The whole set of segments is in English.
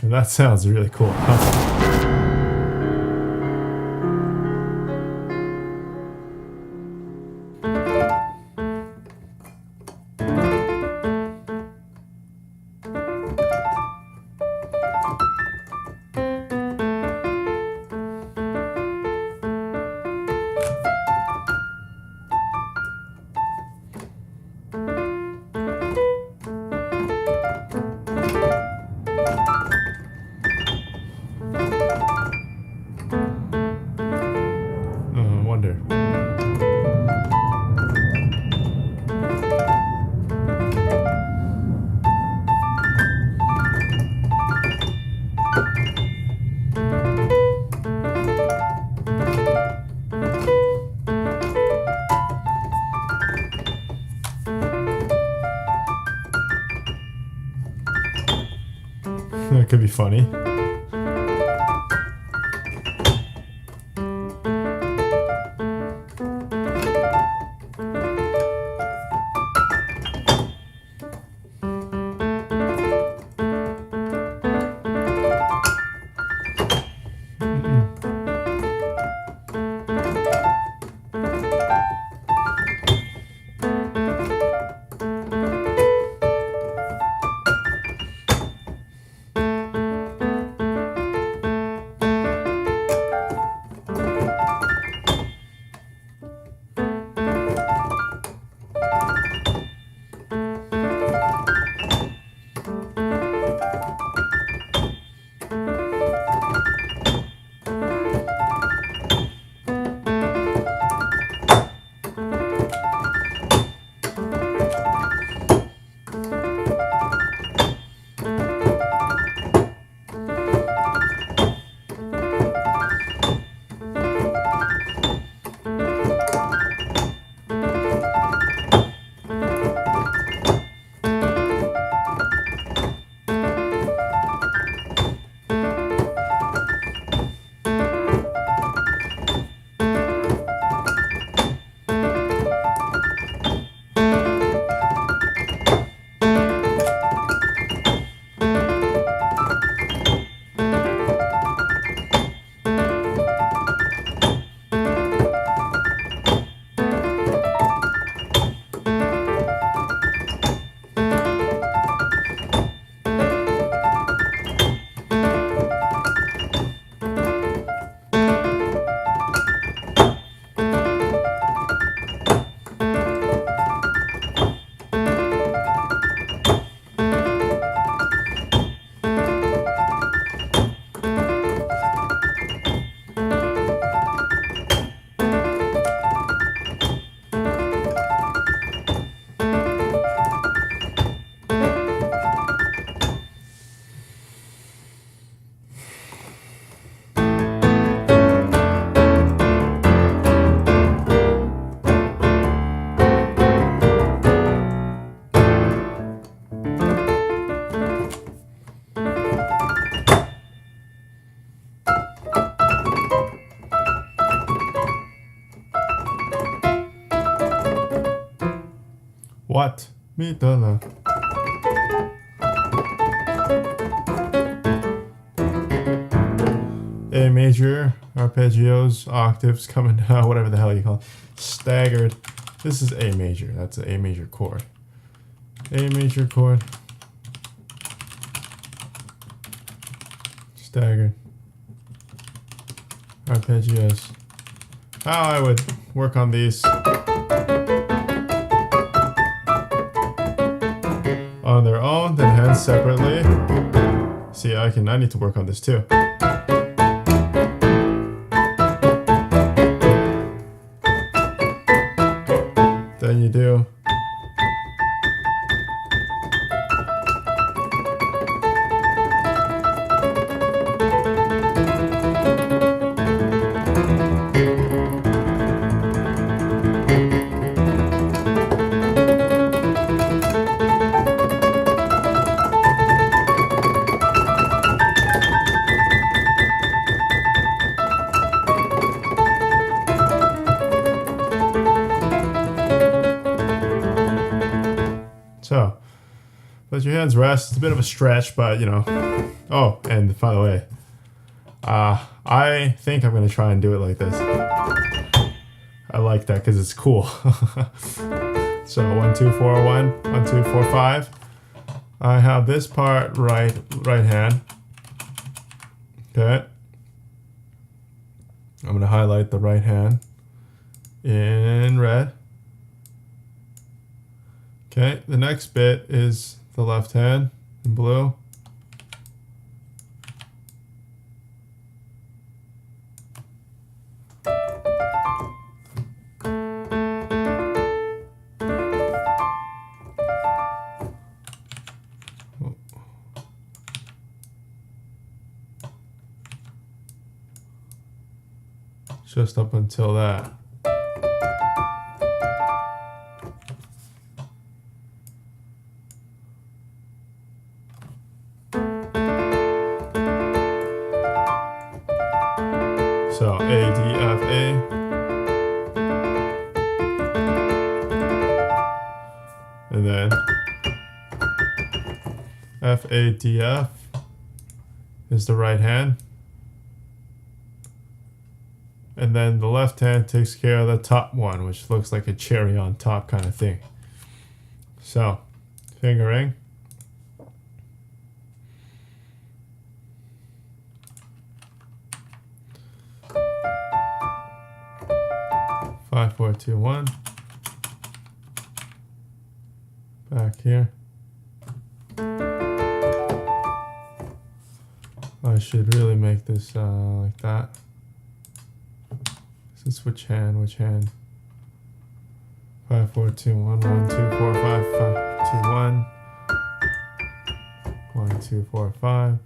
That sounds really cool. Wonder. That could be funny. What? Me done. A major, arpeggios, octaves coming down, whatever the hell you call it. Staggered. This is A major. That's an A major chord. A major chord. Staggered. Arpeggios. How I would work on these. On their own, then hands separately. See, I need to work on this too. Then you do. So, Let your hands rest. It's a bit of a stretch, but you know. Oh, and by the way, I think I'm gonna try and do it like this. I like that because it's cool. So 1, 2, 4, 1, 1, 2, 4, 5. I have this part right hand. Okay. I'm gonna highlight the right hand in red. Okay, the next bit is the left hand in blue. Just up until that. So A, D, F, A. And then F, A, D, F is the right hand. And then the left hand takes care of the top one, which looks like a cherry on top kind of thing. So, fingering. Five, 4, 2, 1. Back here. I should really make this like that. This which hand? 5, 4, 2, 1, 1, 2, 4, 5, 5, 2, 1. 1, 2, 4, 5.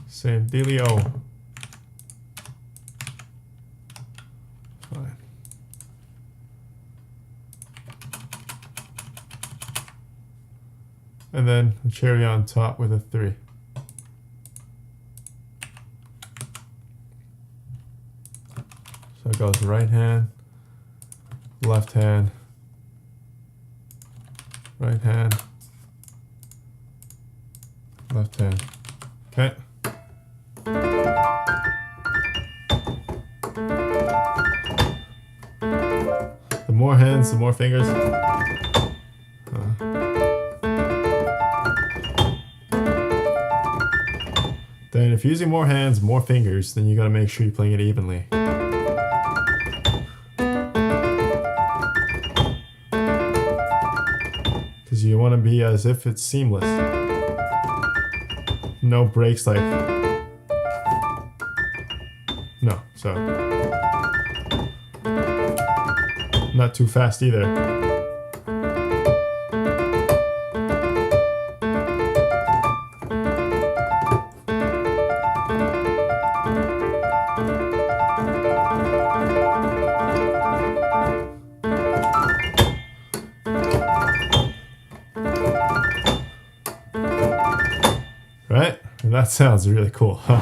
Same dealio. Fine. And then a cherry on top with a 3. So it goes right hand, left hand, right hand, left hand. Okay. The more hands, the more fingers. Then if you're using more hands, more fingers, then you gotta make sure you're playing it evenly. Because you want to be as if it's seamless. No breaks like... No, so... Not too fast either. Right? And that sounds really cool, huh?